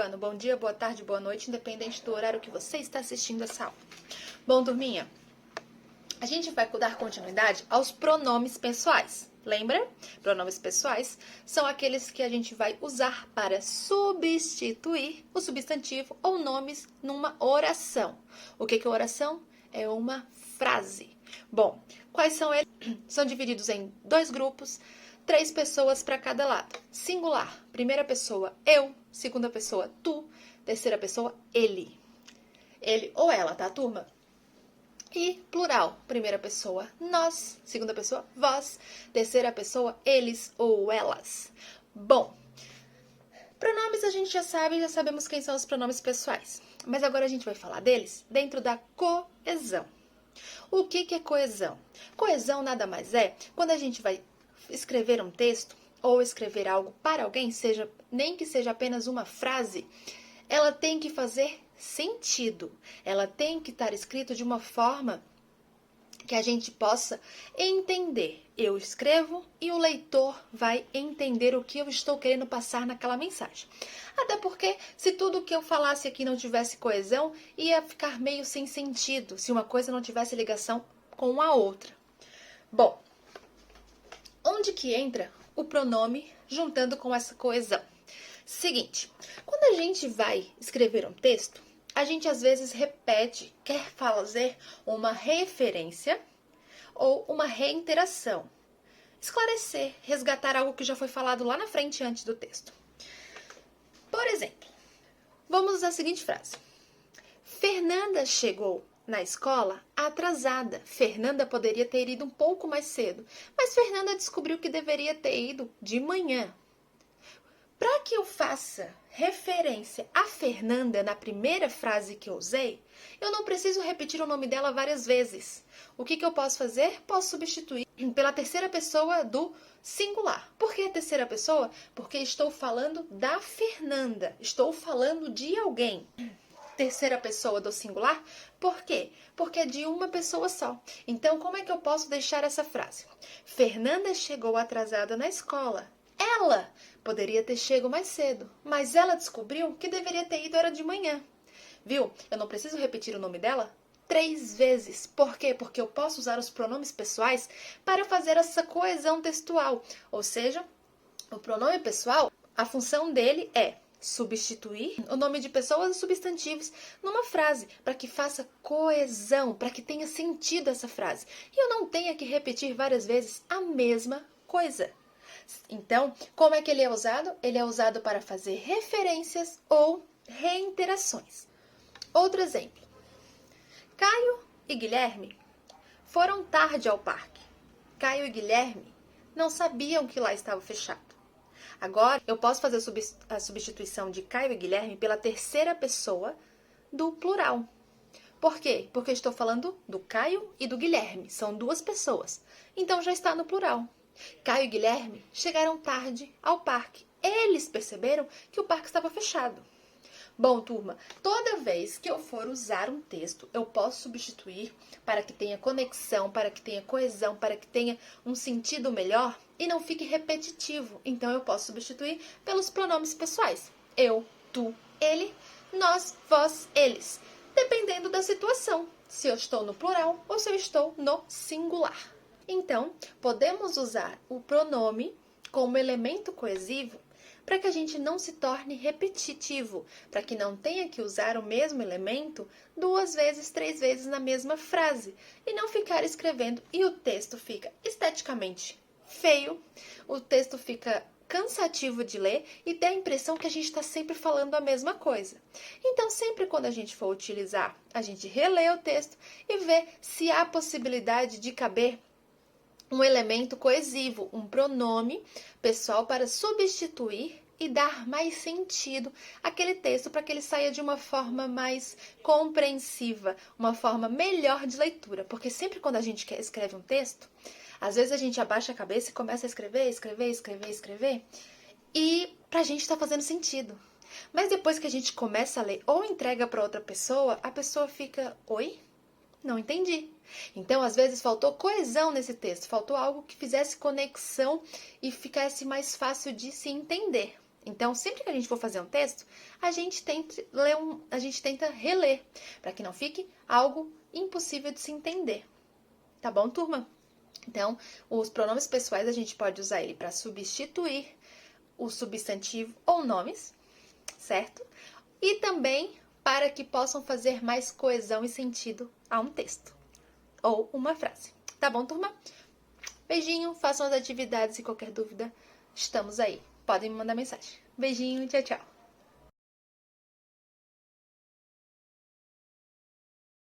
ano, bom dia, boa tarde, boa noite, independente do horário que você está assistindo essa aula. Bom, turminha, a gente vai dar continuidade aos pronomes pessoais. Lembra? Pronomes pessoais são aqueles que a gente vai usar para substituir o substantivo ou nomes numa oração. O que é oração? É uma frase. Bom, quais são eles? São divididos em 2 grupos, 3 pessoas para cada lado. Singular, primeira pessoa, eu. Segunda pessoa, tu. Terceira pessoa, ele. Ele ou ela, tá, turma? E plural, primeira pessoa, nós. Segunda pessoa, vós. Terceira pessoa, eles ou elas. Bom, pronomes a gente já sabe, já sabemos quem são os pronomes pessoais. Mas agora a gente vai falar deles dentro da coesão. O que é coesão? Coesão nada mais é quando a gente vai escrever um texto ou escrever algo para alguém, nem que seja apenas uma frase, ela tem que fazer sentido. Ela tem que estar escrito de uma forma que a gente possa entender. Eu escrevo e o leitor vai entender o que eu estou querendo passar naquela mensagem. Até porque, se tudo que eu falasse aqui não tivesse coesão, ia ficar meio sem sentido, se uma coisa não tivesse ligação com a outra. Bom, onde que entra o pronome juntando com essa coesão? Seguinte, quando a gente vai escrever um texto, a gente às vezes repete, quer fazer uma referência ou uma reiteração. Esclarecer, resgatar algo que já foi falado lá na frente antes do texto. Por exemplo, vamos usar a seguinte frase. Fernanda chegou na escola atrasada. Fernanda poderia ter ido um pouco mais cedo, mas Fernanda descobriu que deveria ter ido de manhã. Para que eu faça referência a Fernanda na primeira frase que eu usei, eu não preciso repetir o nome dela várias vezes. O que eu posso fazer? Posso substituir pela terceira pessoa do singular. Por que a terceira pessoa? Porque estou falando da Fernanda. Estou falando de alguém. Terceira pessoa do singular. Por quê? Porque é de uma pessoa só. Então, como é que eu posso deixar essa frase? Fernanda chegou atrasada na escola. Ela poderia ter chegado mais cedo, mas ela descobriu que deveria ter ido era de manhã. Viu? Eu não preciso repetir o nome dela 3 vezes. Por quê? Porque eu posso usar os pronomes pessoais para fazer essa coesão textual. Ou seja, o pronome pessoal, a função dele é substituir o nome de pessoas e substantivos numa frase, para que faça coesão, para que tenha sentido essa frase. E eu não tenha que repetir várias vezes a mesma coisa. Então, como é que ele é usado? Ele é usado para fazer referências ou reiterações. Outro exemplo. Caio e Guilherme foram tarde ao parque. Caio e Guilherme não sabiam que lá estava fechado. Agora, eu posso fazer a substituição de Caio e Guilherme pela terceira pessoa do plural. Por quê? Porque eu estou falando do Caio e do Guilherme. São 2 pessoas. Então, já está no plural. Caio e Guilherme chegaram tarde ao parque. Eles perceberam que o parque estava fechado. Bom, turma, toda vez que eu for usar um texto, eu posso substituir para que tenha conexão, para que tenha coesão, para que tenha um sentido melhor e não fique repetitivo. Então, eu posso substituir pelos pronomes pessoais. Eu, tu, ele, nós, vós, eles. Dependendo da situação, se eu estou no plural ou se eu estou no singular. Então, podemos usar o pronome como elemento coesivo para que a gente não se torne repetitivo, para que não tenha que usar o mesmo elemento 2 vezes, 3 vezes na mesma frase e não ficar escrevendo e o texto fica esteticamente feio, o texto fica cansativo de ler e dá a impressão que a gente está sempre falando a mesma coisa. Então, sempre quando a gente for utilizar, a gente relê o texto e vê se há possibilidade de caber um elemento coesivo, um pronome pessoal para substituir e dar mais sentido àquele texto para que ele saia de uma forma mais compreensiva, uma forma melhor de leitura. Porque sempre quando a gente escreve um texto, às vezes a gente abaixa a cabeça e começa a escrever, e pra gente tá fazendo sentido. Mas depois que a gente começa a ler ou entrega para outra pessoa, a pessoa fica, oi? Não entendi. Então, às vezes, faltou coesão nesse texto, faltou algo que fizesse conexão e ficasse mais fácil de se entender. Então, sempre que a gente for fazer um texto, a gente tenta reler, para que não fique algo impossível de se entender. Tá bom, turma? Então, os pronomes pessoais a gente pode usar ele para substituir o substantivo ou nomes, certo? E também para que possam fazer mais coesão e sentido a um texto ou uma frase. Tá bom, turma? Beijinho, façam as atividades e qualquer dúvida, estamos aí. Podem me mandar mensagem. Beijinho, tchau, tchau.